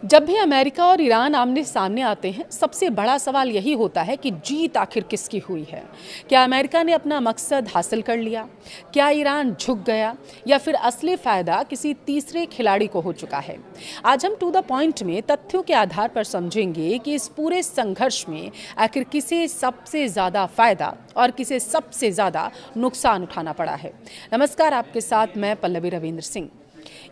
जब भी अमेरिका और ईरान आमने सामने आते हैं, सबसे बड़ा सवाल यही होता है कि जीत आखिर किसकी हुई है। क्या अमेरिका ने अपना मकसद हासिल कर लिया? क्या ईरान झुक गया? या फिर असली फायदा किसी तीसरे खिलाड़ी को हो चुका है? आज हम टू द पॉइंट में तथ्यों के आधार पर समझेंगे कि इस पूरे संघर्ष में आखिर किसे सबसे ज़्यादा फायदा और किसे सबसे ज़्यादा नुकसान उठाना पड़ा है। नमस्कार, आपके साथ मैं पल्लवी रविंद्र सिंह।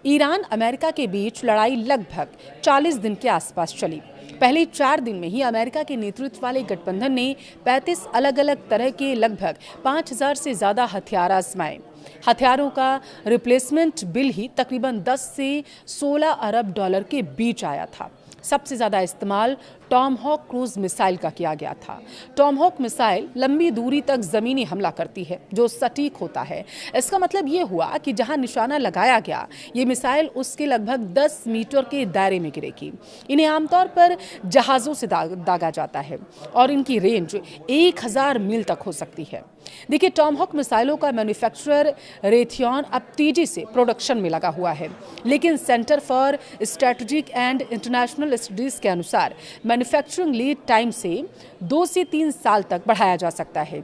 ईरान अमेरिका के बीच लड़ाई लगभग 40 दिन के आसपास चली। पहले 4 दिन में ही अमेरिका के नेतृत्व वाले गठबंधन ने 35 अलग अलग तरह के लगभग 5000 से ज़्यादा हथियार आजमाए। हथियारों का रिप्लेसमेंट बिल ही तकरीबन 10 से 16 अरब डॉलर के बीच आया था। सबसे ज़्यादा इस्तेमाल टॉमहॉक क्रूज मिसाइल का किया गया था। टॉमहॉक मिसाइल लंबी दूरी तक ज़मीनी हमला करती है, जो सटीक होता है। इसका मतलब ये हुआ कि जहां निशाना लगाया गया, ये मिसाइल उसके लगभग 10 मीटर के दायरे में गिरेगी। इन्हें आमतौर पर जहाज़ों से दागा जाता है और इनकी रेंज 1000 मील तक हो सकती है। देखिए, टॉमहॉक मिसाइलों का मैन्युफैक्चरर रेथियॉन अब तेजी से प्रोडक्शन में लगा हुआ है, लेकिन centre for strategic and international studies के अनुसार मैन्युफैक्चरिंग लीड टाइम से 2 से 3 साल तक बढ़ाया जा सकता है,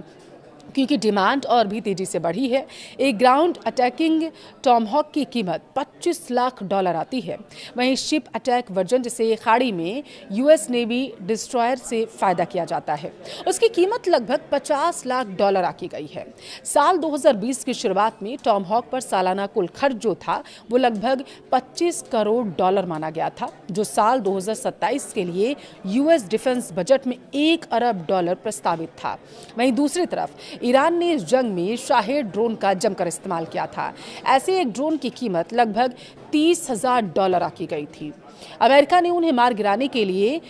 क्योंकि डिमांड और भी तेजी से बढ़ी है। एक ग्राउंड अटैकिंग टॉमहॉक की कीमत $25 लाख आती है। वहीं शिप अटैक वर्जन, जिसे खाड़ी में यूएस नेवी डिस्ट्रॉयर से फायदा किया जाता है, उसकी कीमत लगभग $50 लाख आकी गई है। साल 2020 की शुरुआत में टॉमहॉक पर सालाना कुल खर्च जो था वो लगभग $25 करोड़ माना गया था, जो साल 2027 के लिए यूएस डिफेंस बजट में $1 अरब प्रस्तावित था। वहीं दूसरी तरफ ईरान ने इस जंग में शाहेद ड्रोन का जमकर इस्तेमाल किया था। ऐसे एक ड्रोन की कीमत लगभग $30,000 आकी गई थी। अमेरिका ने उन्हें मार गिराने के लिए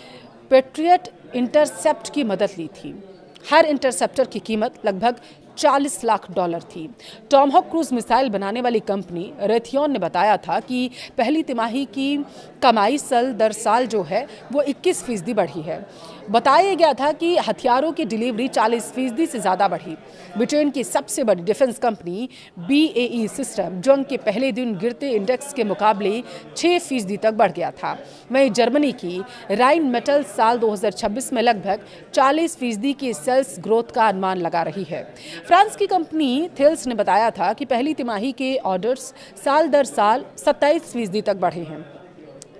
पेट्रियट इंटरसेप्ट की मदद ली थी। हर इंटरसेप्टर की कीमत लगभग $40 लाख थी। टॉमहॉक क्रूज मिसाइल बनाने वाली कंपनी रेथियॉन ने बताया था कि पहली तिमाही की कमाई साल दर साल जो है वो 21% बढ़ी है। बताया गया था कि हथियारों की डिलीवरी 40% से ज़्यादा बढ़ी। ब्रिटेन की सबसे बड़ी डिफेंस कंपनी BAE सिस्टम जंग के पहले दिन गिरते इंडेक्स के मुकाबले 6% तक बढ़ गया था। वहीं जर्मनी की राइन मेटल साल 2026 में लगभग 40% की सेल्स ग्रोथ का अनुमान लगा रही है। फ्रांस की कंपनी थेल्स ने बताया था कि पहली तिमाही के ऑर्डर्स साल दर साल 27% तक बढ़े हैं।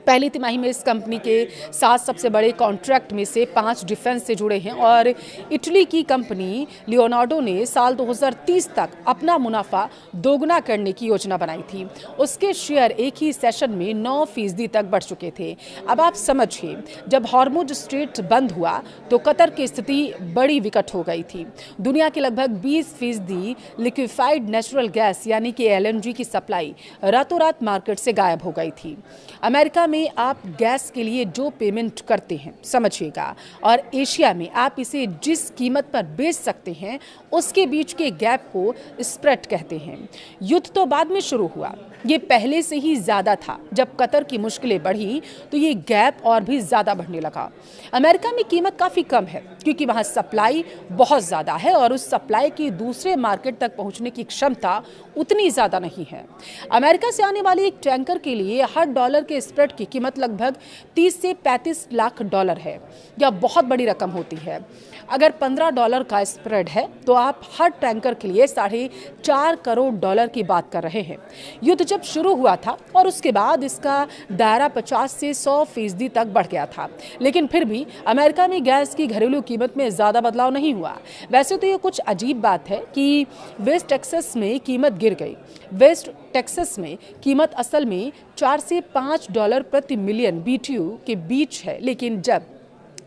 पहली तिमाही में इस कंपनी के 7 सबसे बड़े कॉन्ट्रैक्ट में से 5 डिफेंस से जुड़े हैं और इटली की कंपनी लियोनार्डो ने साल 2030 तक अपना मुनाफा दोगुना करने की योजना बनाई थी। उसके शेयर एक ही सेशन में 9% तक बढ़ चुके थे। अब आप समझिए, जब हॉर्मुज स्ट्रेट बंद हुआ तो कतर की स्थिति बड़ी विकट हो गई थी। दुनिया के लगभग 20% लिक्विफाइड नेचुरल गैस यानी कि LNG की सप्लाई रातों रात मार्केट से गायब हो गई थी। अमेरिका में आप गैस के लिए जो पेमेंट करते हैं, समझिएगा, और एशिया में आप इसे जिस कीमत पर बेच सकते हैं, उसके बीच के गैप को स्प्रेड कहते हैं। युद्ध तो बाद में शुरू हुआ, ये पहले से ही ज़्यादा था। जब कतर की मुश्किलें बढ़ी तो ये गैप और भी ज़्यादा बढ़ने लगा। अमेरिका में कीमत काफ़ी कम है, क्योंकि वहाँ सप्लाई बहुत ज़्यादा है और उस सप्लाई की दूसरे मार्केट तक पहुँचने की क्षमता उतनी ज़्यादा नहीं है। अमेरिका से आने वाले एक टैंकर के लिए हर डॉलर के स्प्रेड की कीमत लगभग 30 से 35 लाख है। यह बहुत बड़ी रकम होती है। अगर $15 का स्प्रेड है तो आप हर टैंकर के लिए $4.5 करोड़ की बात कर रहे हैं। युद्ध जब शुरू हुआ था और उसके बाद इसका दायरा 50 से 100% तक बढ़ गया था, लेकिन फिर भी अमेरिका में गैस की घरेलू कीमत में ज़्यादा बदलाव नहीं हुआ। वैसे तो ये कुछ अजीब बात है कि वेस्ट टेक्सास में कीमत गिर गई। वेस्ट टेक्सास में कीमत असल में $4 से $5 प्रति मिलियन BTU के बीच है, लेकिन जब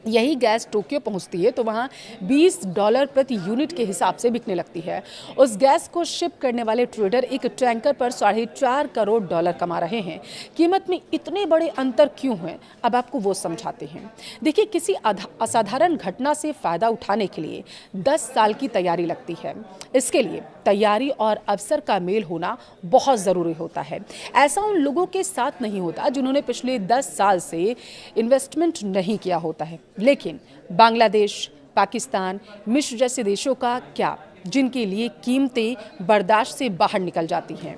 यही गैस टोक्यो पहुंचती है तो वहाँ $20 प्रति यूनिट के हिसाब से बिकने लगती है। उस गैस को शिप करने वाले ट्रेडर एक टैंकर पर $4.5 करोड़ कमा रहे हैं। कीमत में इतने बड़े अंतर क्यों हैं, अब आपको वो समझाते हैं। देखिए, किसी असाधारण घटना से फ़ायदा उठाने के लिए 10 साल की तैयारी लगती है। इसके लिए तैयारी और अवसर का मेल होना बहुत ज़रूरी होता है। ऐसा उन लोगों के साथ नहीं होता जिन्होंने पिछले 10 साल से इन्वेस्टमेंट नहीं किया होता है। लेकिन बांग्लादेश, पाकिस्तान, मिस्र जैसे देशों का क्या, जिनके लिए कीमतें बर्दाश्त से बाहर निकल जाती हैं।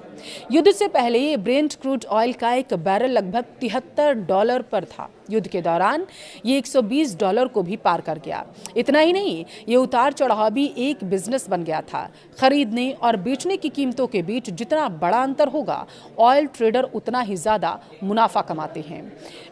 युद्ध से पहले ब्रेंट क्रूड ऑयल का एक बैरल लगभग $73 पर था। युद्ध के दौरान ये $120 को भी पार कर गया। इतना ही नहीं, ये उतार चढ़ाव भी एक बिजनेस बन गया था। खरीदने और बेचने की कीमतों के बीच जितना बड़ा अंतर होगा, ऑयल ट्रेडर उतना ही ज्यादा मुनाफा कमाते हैं।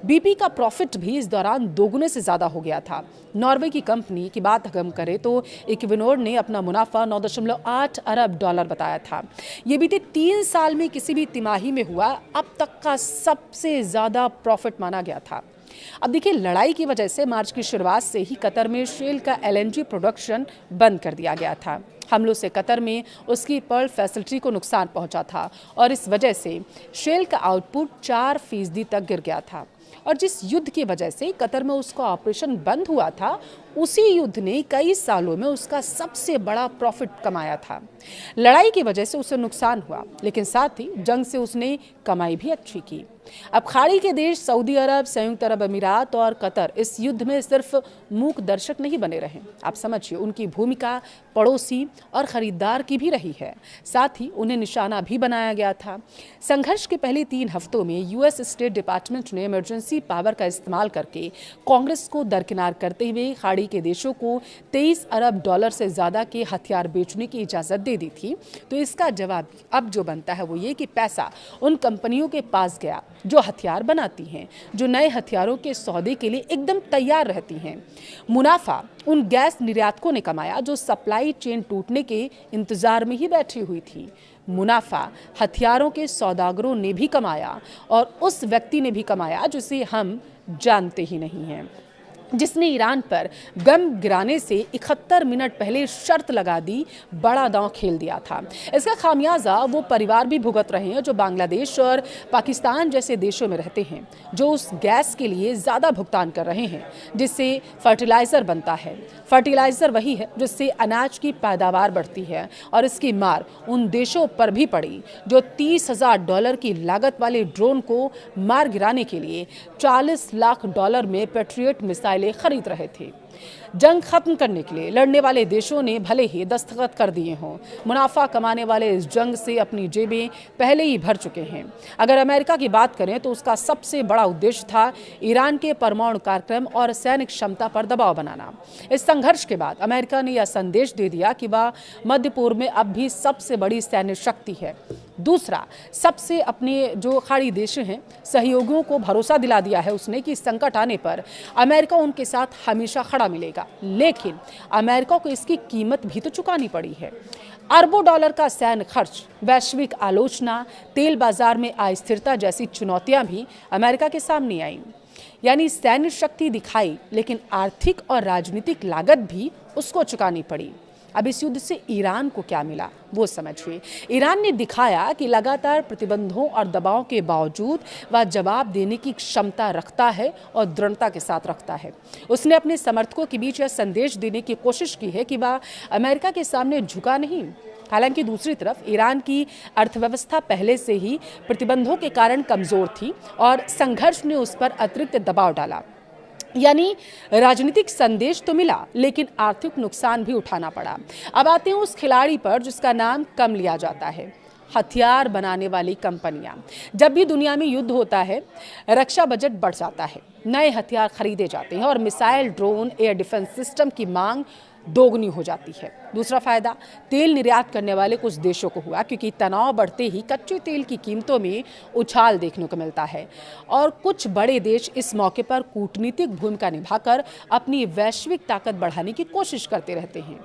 BP का प्रॉफिट भी इस दौरान दोगुने से ज्यादा हो गया था। नॉर्वे की कंपनी की बात हम करें तो इक्विनोर ने अपना मुनाफा $9.8 अरब बताया था। ये बीते 3 साल में किसी भी तिमाही में हुआ अब तक का सबसे ज्यादा प्रॉफिट माना गया था। अब देखिए, लड़ाई की वजह से मार्च की शुरुआत से ही कतर में शेल का LNG प्रोडक्शन बंद कर दिया गया था। हमलों से कतर में उसकी पर्ल फैसिलिटी को नुकसान पहुंचा था और इस वजह से शेल का आउटपुट 4% तक गिर गया था। और जिस युद्ध की वजह से कतर में उसका ऑपरेशन बंद हुआ था, उसी युद्ध ने कई सालों में उसका सबसे बड़ा प्रॉफिट कमाया था। लड़ाई की वजह से उसे नुकसान हुआ, लेकिन साथ ही जंग से उसने कमाई भी अच्छी की। अब खाड़ी के देश सऊदी अरब, संयुक्त अरब अमीरात और कतर इस युद्ध में सिर्फ मूक दर्शक नहीं बने रहे। आप समझिए, उनकी भूमिका पड़ोसी और खरीदार की भी रही है। साथ ही उन्हें निशाना भी बनाया गया था। संघर्ष के पहले 3 हफ्तों में US स्टेट डिपार्टमेंट ने इमरजेंसी पावर का इस्तेमाल करके कांग्रेस को दरकिनार करते हुए खाड़ी के देशों को $23 अरब से ज्यादा के हथियार बेचने की इजाजत दे दी थी। तो इसका जवाब अब जो बनता है वो ये कि पैसा उन कंपनियों के पास गया जो हथियार बनाती हैं, जो नए हथियारों के सौदे के लिए एकदम तैयार रहती हैं। मुनाफा उन गैस निर्यातकों ने कमाया जो सप्लाई चेन टूटने के इंतजार में ही बैठी हुई थी। मुनाफा हथियारों के सौदागरों ने भी कमाया और उस व्यक्ति ने भी कमाया जिसे हम जानते ही नहीं हैं, जिसने ईरान पर बम गिराने से 71 मिनट पहले शर्त लगा दी, बड़ा दांव खेल दिया था। इसका खामियाजा वो परिवार भी भुगत रहे हैं जो बांग्लादेश और पाकिस्तान जैसे देशों में रहते हैं, जो उस गैस के लिए ज़्यादा भुगतान कर रहे हैं जिससे फर्टिलाइज़र बनता है। फर्टिलाइज़र वही है जिससे अनाज की पैदावार बढ़ती है और इसकी मार उन देशों पर भी पड़ी जो $30,000 की लागत वाले ड्रोन को मार गिराने के लिए $40 लाख में पैट्रियट मिसाइल खरीद रहे थे। जंग खत्म करने के लिए लड़ने वाले देशों ने भले ही दस्तखत कर दिए हों, मुनाफा कमाने वाले इस जंग से अपनी जेबें पहले ही भर चुके हैं। अगर अमेरिका की बात करें तो उसका सबसे बड़ा उद्देश्य था ईरान के परमाणु कार्यक्रम और सैनिक क्षमता पर दबाव बनाना। इस संघर्ष के बाद अमेरिका ने यह संदेश दे दिया कि वह मध्य पूर्व में अब भी सबसे बड़ी सैन्य शक्ति है। दूसरा, सबसे अपने जो खाड़ी देश हैं सहयोगियों को भरोसा दिला दिया है उसने कि संकट आने पर अमेरिका उनके साथ हमेशा खड़ा मिलेगा। लेकिन अमेरिका को इसकी कीमत भी तो चुकानी पड़ी है। अरबों डॉलर का सैन्य खर्च, वैश्विक आलोचना, तेल बाजार में अस्थिरता जैसी चुनौतियां भी अमेरिका के सामने आईं। यानी सैन्य शक्ति दिखाई, लेकिन आर्थिक और राजनीतिक लागत भी उसको चुकानी पड़ी। अब इस युद्ध से ईरान को क्या मिला वो समझिए। ईरान ने दिखाया कि लगातार प्रतिबंधों और दबाव के बावजूद वह जवाब देने की क्षमता रखता है और दृढ़ता के साथ रखता है। उसने अपने समर्थकों के बीच यह संदेश देने की कोशिश की है कि वह अमेरिका के सामने झुका नहीं। हालांकि दूसरी तरफ ईरान की अर्थव्यवस्था पहले से ही प्रतिबंधों के कारण कमजोर थी और संघर्ष ने उस पर अतिरिक्त दबाव डाला। यानी राजनीतिक संदेश तो मिला, लेकिन आर्थिक नुकसान भी उठाना पड़ा। अब आते हैं उस खिलाड़ी पर जिसका नाम कम लिया जाता है, हथियार बनाने वाली कंपनियां। जब भी दुनिया में युद्ध होता है, रक्षा बजट बढ़ जाता है, नए हथियार खरीदे जाते हैं और missile, drone, air defence system की मांग दोगुनी हो जाती है। दूसरा फायदा तेल निर्यात करने वाले कुछ देशों को हुआ, क्योंकि तनाव बढ़ते ही कच्चे तेल की कीमतों में उछाल देखने को मिलता है और कुछ बड़े देश इस मौके पर कूटनीतिक भूमिका निभाकर अपनी वैश्विक ताकत बढ़ाने की कोशिश करते रहते हैं।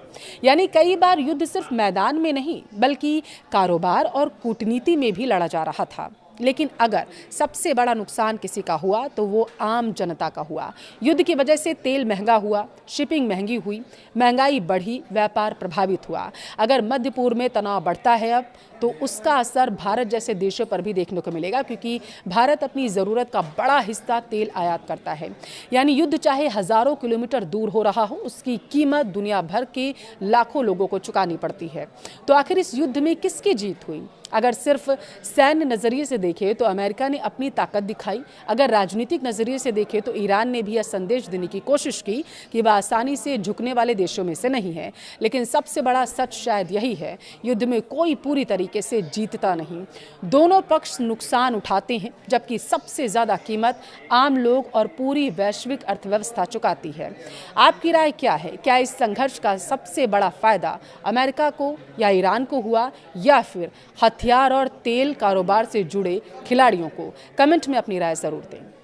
यानी कई बार युद्ध सिर्फ मैदान में नहीं बल्कि कारोबार और कूटनीति में भी लड़ा जा रहा था। लेकिन अगर सबसे बड़ा नुकसान किसी का हुआ तो वो आम जनता का हुआ। युद्ध की वजह से तेल महंगा हुआ, शिपिंग महंगी हुई, महंगाई बढ़ी, व्यापार प्रभावित हुआ। अगर मध्य पूर्व में तनाव बढ़ता है अब, तो उसका असर भारत जैसे देशों पर भी देखने को मिलेगा, क्योंकि भारत अपनी ज़रूरत का बड़ा हिस्सा तेल आयात करता है। यानी युद्ध चाहे हज़ारों किलोमीटर दूर हो रहा हो, उसकी कीमत दुनिया भर के लाखों लोगों को चुकानी पड़ती है। तो आखिर इस युद्ध में किसकी जीत हुई? अगर सिर्फ सैन्य नज़रिए से देखें तो अमेरिका ने अपनी ताकत दिखाई, अगर राजनीतिक नज़रिए से देखें तो ईरान ने भी यह संदेश देने की कोशिश की कि वह आसानी से झुकने वाले देशों में से नहीं है। लेकिन सबसे बड़ा सच शायद यही है, युद्ध में कोई पूरी तरीके से जीतता नहीं। दोनों पक्ष नुकसान उठाते हैं, जबकि सबसे ज़्यादा कीमत आम लोग और पूरी वैश्विक अर्थव्यवस्था चुकाती है। आपकी राय क्या है? क्या इस संघर्ष का सबसे बड़ा फायदा अमेरिका को या ईरान को हुआ, या फिर हथियार और तेल कारोबार से जुड़े खिलाड़ियों को? कमेंट में अपनी राय जरूर दें।